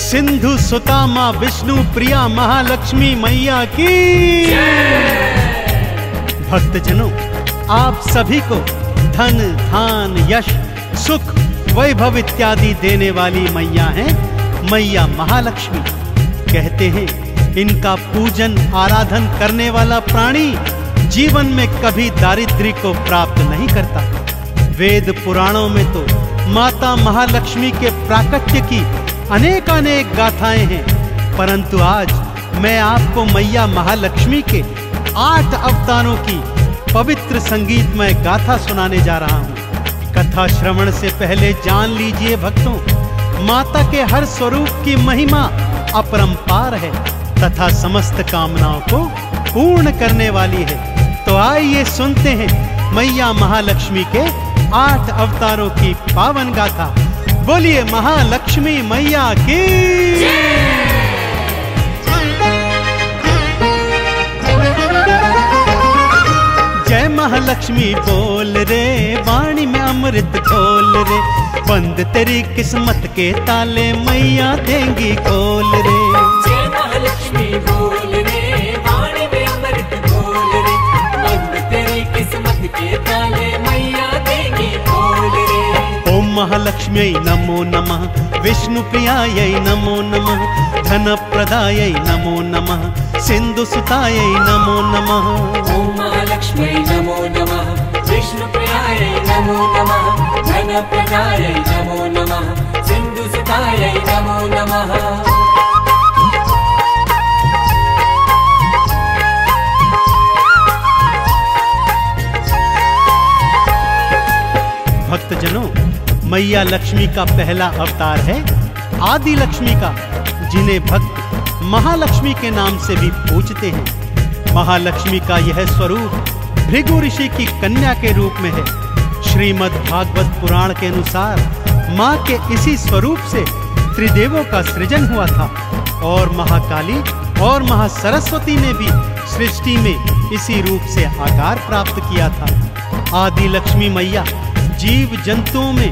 सिंधु सुता माँ विष्णु प्रिया महालक्ष्मी मैया की। भक्तजनों, आप सभी को धन धान यश सुख वैभव इत्यादि देने वाली मैया हैं मैया महालक्ष्मी। कहते हैं इनका पूजन आराधन करने वाला प्राणी जीवन में कभी दारिद्र्य को प्राप्त नहीं करता। वेद पुराणों में तो माता महालक्ष्मी के प्राकट्य की अनेकानेक गाथाएं हैं, परंतु आज मैं आपको मैया महालक्ष्मी के 8 अवतारों की पवित्र संगीतमय गाथा सुनाने जा रहा हूँ। कथा श्रवण से पहले जान लीजिए भक्तों, माता के हर स्वरूप की महिमा अपरंपार है तथा समस्त कामनाओं को पूर्ण करने वाली है। तो आइए सुनते हैं मैया महालक्ष्मी के 8 अवतारों की पावन गाथा। बोलिए महालक्ष्मी मैया की। जय महालक्ष्मी बोल रे, वाणी में अमृत घोल रे, बंद तेरी किस्मत के ताले मैया देंगी खोल रे। जय महालक्ष्मी बोल रे, वाणी में अमृत घोल रे, बंद तेरी किस्मत के ताले मैया देंगी खोल रे। ओम महालक्ष्म्यै नमो नमः, विष्णु प्रियायै नमो नमः, धन प्रदायै नमो नमः, सिंधु सुतायै नमो नमः। ओम महालक्ष्म्यै नमो नमः, विष्णु प्रियायै नमो नमः, धन प्रदायै नमो नमः, सिंधु सुतायै नमो नमः। भक्तजनों, मैया लक्ष्मी का पहला अवतार है आदि लक्ष्मी का, जिन्हें भक्त महालक्ष्मी के नाम से भी पूजते हैं। महालक्ष्मी का यह स्वरूप भृगु ऋषि की कन्या के रूप में है। श्रीमद् भागवत पुराण के अनुसार माँ के इसी स्वरूप से त्रिदेवों का सृजन हुआ था और महाकाली और महासरस्वती ने भी सृष्टि में इसी रूप से आकार प्राप्त किया था। आदि लक्ष्मी मैया जीव जंतुओं में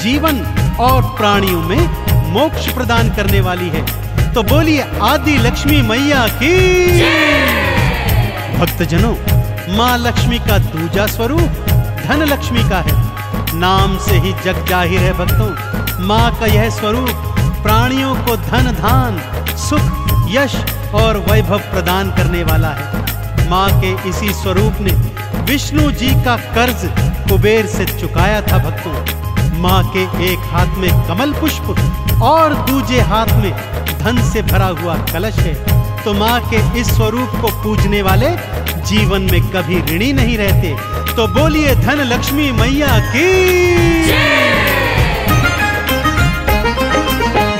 जीवन और प्राणियों में मोक्ष प्रदान करने वाली है। तो बोलिए आदि लक्ष्मी मैया की। भक्तजनों, माँ लक्ष्मी का दूजा स्वरूप धन लक्ष्मी का है। नाम से ही जग जाहिर है भक्तों, माँ का यह स्वरूप प्राणियों को धन धान सुख यश और वैभव प्रदान करने वाला है। माँ के इसी स्वरूप ने विष्णु जी का कर्ज कुबेर से चुकाया था भक्तों। माँ के एक हाथ में कमल पुष्प और दूजे हाथ में धन से भरा हुआ कलश है। तो माँ के इस स्वरूप को पूजने वाले जीवन में कभी ऋणी नहीं रहते। तो बोलिए धन लक्ष्मी मैया की।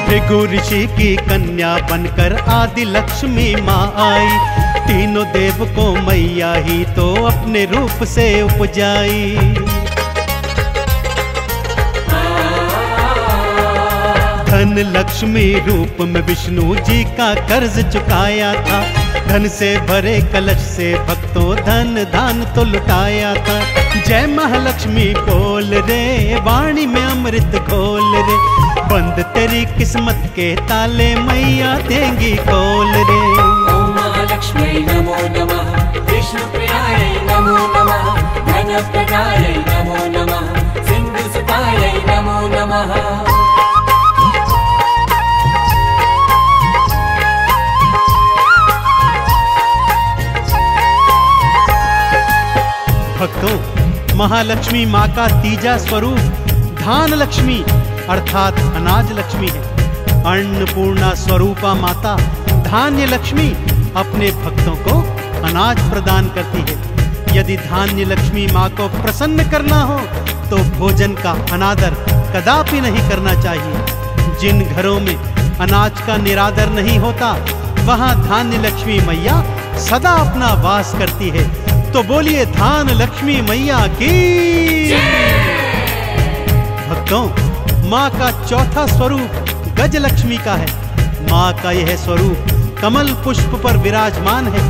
भृगु ऋषि की कन्या बनकर आदि लक्ष्मी माँ आई, तीनों देव को मैया ही तो अपने रूप से उपजाई। धन लक्ष्मी रूप में विष्णु जी का कर्ज चुकाया था, धन से भरे कलश से भक्तों धन दान तो लुटाया था। जय महालक्ष्मी बोल रे, वाणी में अमृत घोल रे, बंद तेरी किस्मत के ताले मैया देंगी खोल रे। ओम महालक्ष्मी नमो नमः, विष्णु प्रियायै नमो नमः, धन प्रदायै नमो नमः, सिंधु सुतायै नमो नमः। भक्तों, महालक्ष्मी माँ का तीजा स्वरूप धान लक्ष्मी अर्थात अनाज लक्ष्मी है। अन्नपूर्णा स्वरूपा माता धान्य लक्ष्मी अपने भक्तों को अनाज प्रदान करती है। यदि धान्य लक्ष्मी माँ को प्रसन्न करना हो तो भोजन का अनादर कदापि नहीं करना चाहिए। जिन घरों में अनाज का निरादर नहीं होता, वहां धान्य लक्ष्मी मैया सदा अपना वास करती है। तो बोलिए धान लक्ष्मी मैया की। भक्तों, माँ का चौथा स्वरूप गज लक्ष्मी का है। माँ का यह स्वरूप कमल पुष्प पर विराजमान है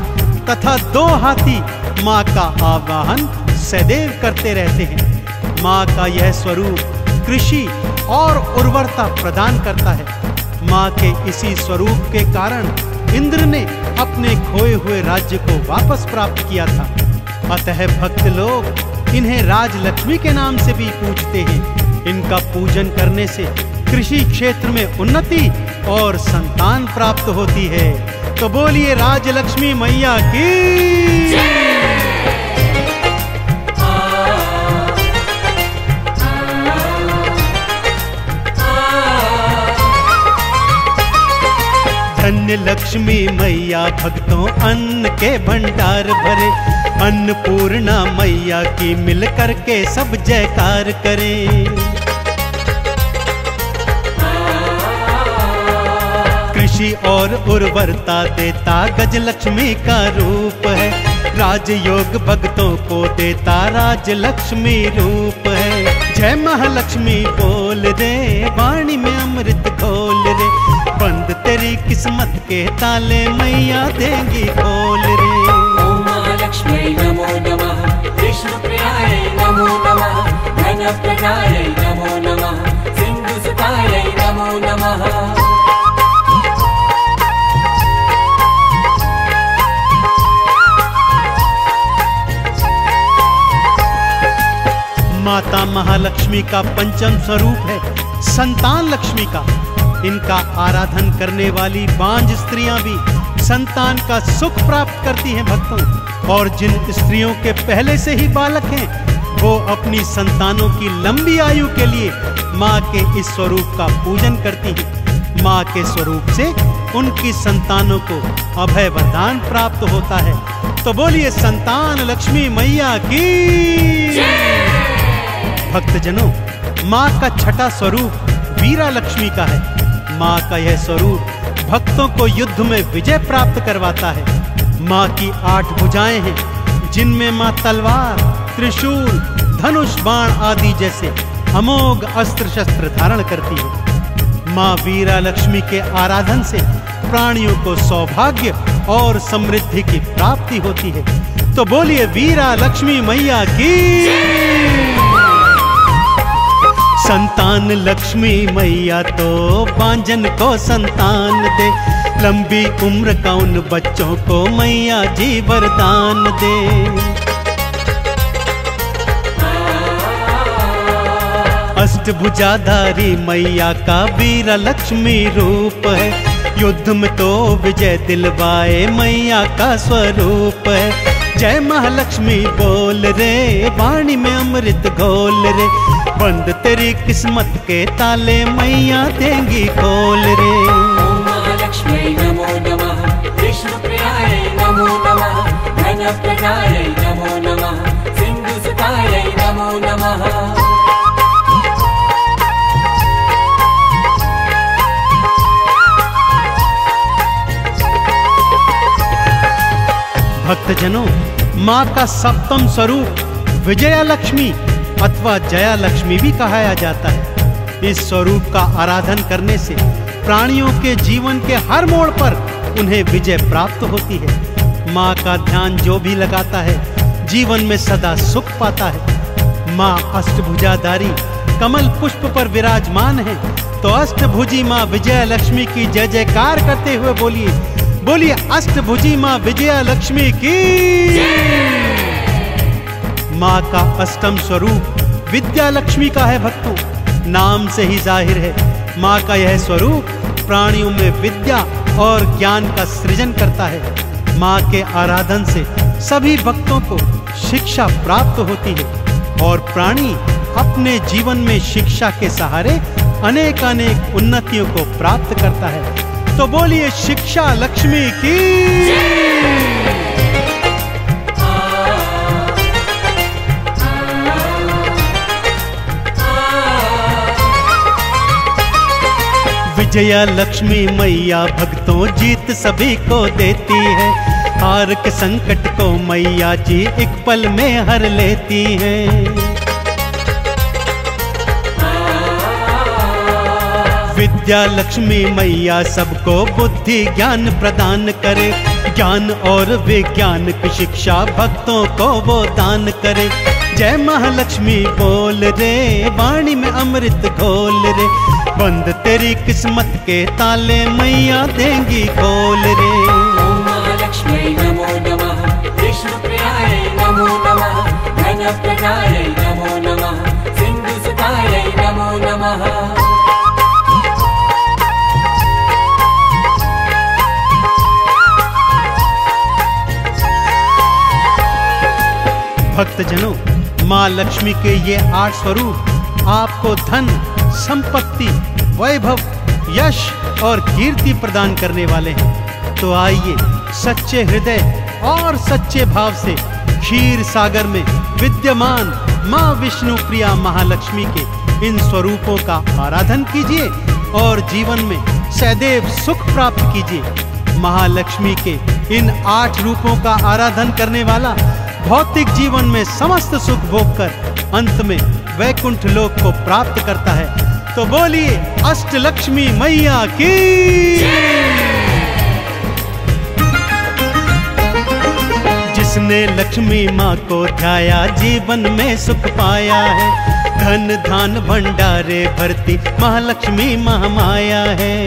तथा 2 हाथी माँ का आवाहन सदैव करते रहते हैं। माँ का यह स्वरूप कृषि और उर्वरता प्रदान करता है। माँ के इसी स्वरूप के कारण इंद्र ने अपने खोए हुए राज्य को वापस प्राप्त किया था। अतः भक्त लोग इन्हें राजलक्ष्मी के नाम से भी पूजते हैं। इनका पूजन करने से कृषि क्षेत्र में उन्नति और संतान प्राप्त होती है। तो बोलिए राजलक्ष्मी मैया की। धन्य लक्ष्मी मैया भक्तों अन्न के भंडार भरे। अन्नपूर्णा मैया की मिल करके सब जयकार करें। कृषि और उर्वरता देता गजलक्ष्मी का रूप है। राजयोग भक्तों को देता राजलक्ष्मी रूप है। जय महालक्ष्मी बोल रे, वाणी में अमृत घोल रे। बंद तेरी किस्मत के ताले मैया देंगी खोल रे। ओम महालक्ष्मी नमो नमः, विष्णु प्रियाय नमो नमः, धन प्रदाय नमो नमः, सिंधु सुताय नमो नमः। माता महालक्ष्मी का पंचम स्वरूप है संतान लक्ष्मी का। इनका आराधन करने वाली बांझ स्त्रियां भी संतान का सुख प्राप्त करती हैं भक्तों। और जिन स्त्रियों के पहले से ही बालक हैं वो अपनी संतानों की लंबी आयु के लिए माँ के इस स्वरूप का पूजन करती हैं। माँ के स्वरूप से उनकी संतानों को अभय वरदान प्राप्त होता है। तो बोलिए संतान लक्ष्मी मैया की। भक्तजनों, माँ का छठा स्वरूप वीरा लक्ष्मी का है। माँ का यह स्वरूप भक्तों को युद्ध में विजय प्राप्त करवाता है। माँ की 8 भुजाएं हैं जिनमें माँ तलवार, त्रिशूल, धनुष, बाण आदि जैसे अमोघ अस्त्र शस्त्र धारण करती है। माँ वीरा लक्ष्मी के आराधन से प्राणियों को सौभाग्य और समृद्धि की प्राप्ति होती है। तो बोलिए वीरा लक्ष्मी मैया की। संतान लक्ष्मी मैया तो बांझन को संतान दे। लंबी उम्र का उन बच्चों को मैया जी वरदान दे। अष्टभुजाधारी मैया का वीरा लक्ष्मी रूप है। युद्ध में तो विजय दिलवाए मैया का स्वरूप है। जय महालक्ष्मी बोल रे, वाणी में अमृत घोल रे। बंद तेरी किस्मत के ताले मैया देंगी खोल रे। ओम महालक्ष्मी नमो नमः, विष्णु प्रियाय नमो नमः, धन प्रदाय नमो नमः, सिंधु सुताय नमो नमः। भक्तजनों, माँ का सप्तम स्वरूप विजया लक्ष्मी अथवा जया लक्ष्मी भी कहा जाता है। इस स्वरूप का आराधन करने से प्राणियों के जीवन के हर मोड़ पर उन्हें विजय प्राप्त होती है। माँ का ध्यान जो भी लगाता है जीवन में सदा सुख पाता है। माँ अष्टभुजाधारी कमल पुष्प पर विराजमान है। तो अष्टभुजी माँ विजया लक्ष्मी की जय जयकार करते हुए बोलिए, बोलिए अष्टभुजी माँ विजया लक्ष्मी की। माँ का अष्टम स्वरूप विद्या लक्ष्मी का है भक्तों। नाम से ही जाहिर है माँ का यह स्वरूप प्राणियों में विद्या और ज्ञान का सृजन करता है। माँ के आराधन से सभी भक्तों को शिक्षा प्राप्त होती है और प्राणी अपने जीवन में शिक्षा के सहारे अनेक अनेक उन्नतियों को प्राप्त करता है। तो बोलिए शिक्षा लक्ष्मी की। विजया लक्ष्मी मैया भक्तों जीत सभी को देती है। हार के संकट को मैया जी एक पल में हर लेती हैं। विद्या लक्ष्मी मैया सबको बुद्धि ज्ञान प्रदान करे, ज्ञान और विज्ञान की शिक्षा भक्तों को वो दान करे। जय महालक्ष्मी बोल रे, वाणी में अमृत घोल रे, बंद तेरी किस्मत के ताले मैया देंगी खोल रे। ओम महालक्ष्मी नमो नमः, विष्णुप्रियायै नमो नमः, धनप्रदायै नमो नमः, सिन्धुसुतायै नमो नमः। भक्तजनों, माँ लक्ष्मी के ये 8 स्वरूप आपको धन, संपत्ति, वैभव, यश और कीर्ति प्रदान करने वाले हैं। तो आइए सच्चे हृदय और सच्चे भाव से क्षीर सागर में विद्यमान माँ विष्णु प्रिया महालक्ष्मी के इन स्वरूपों का आराधन कीजिए और जीवन में सदैव सुख प्राप्त कीजिए। महालक्ष्मी के इन 8 रूपों का आराधन करने वाला भौतिक जीवन में समस्त सुख भोग कर अंत में वैकुंठ लोक को प्राप्त करता है। तो बोलिए अष्टलक्ष्मी मैया की। जिसने लक्ष्मी माँ को ध्याया जीवन में सुख पाया है, धन धान भंडारे भरती महालक्ष्मी महामाया है।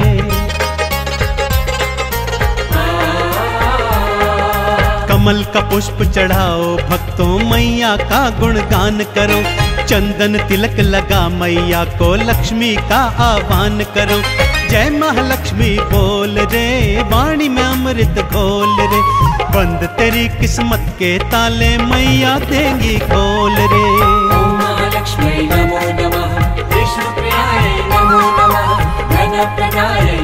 कमल का पुष्प चढ़ाओ भक्तों, मैया का गुणगान करो, चंदन तिलक लगा मैया को लक्ष्मी का आह्वान करो। जय महालक्ष्मी बोल रे, वाणी में अमृत घोल रे, बंद तेरी किस्मत के ताले मैया देंगी खोल रे। ओम महालक्ष्मी नमो नमः, विष्णुप्रियायै नमो नमः, धनप्रदायै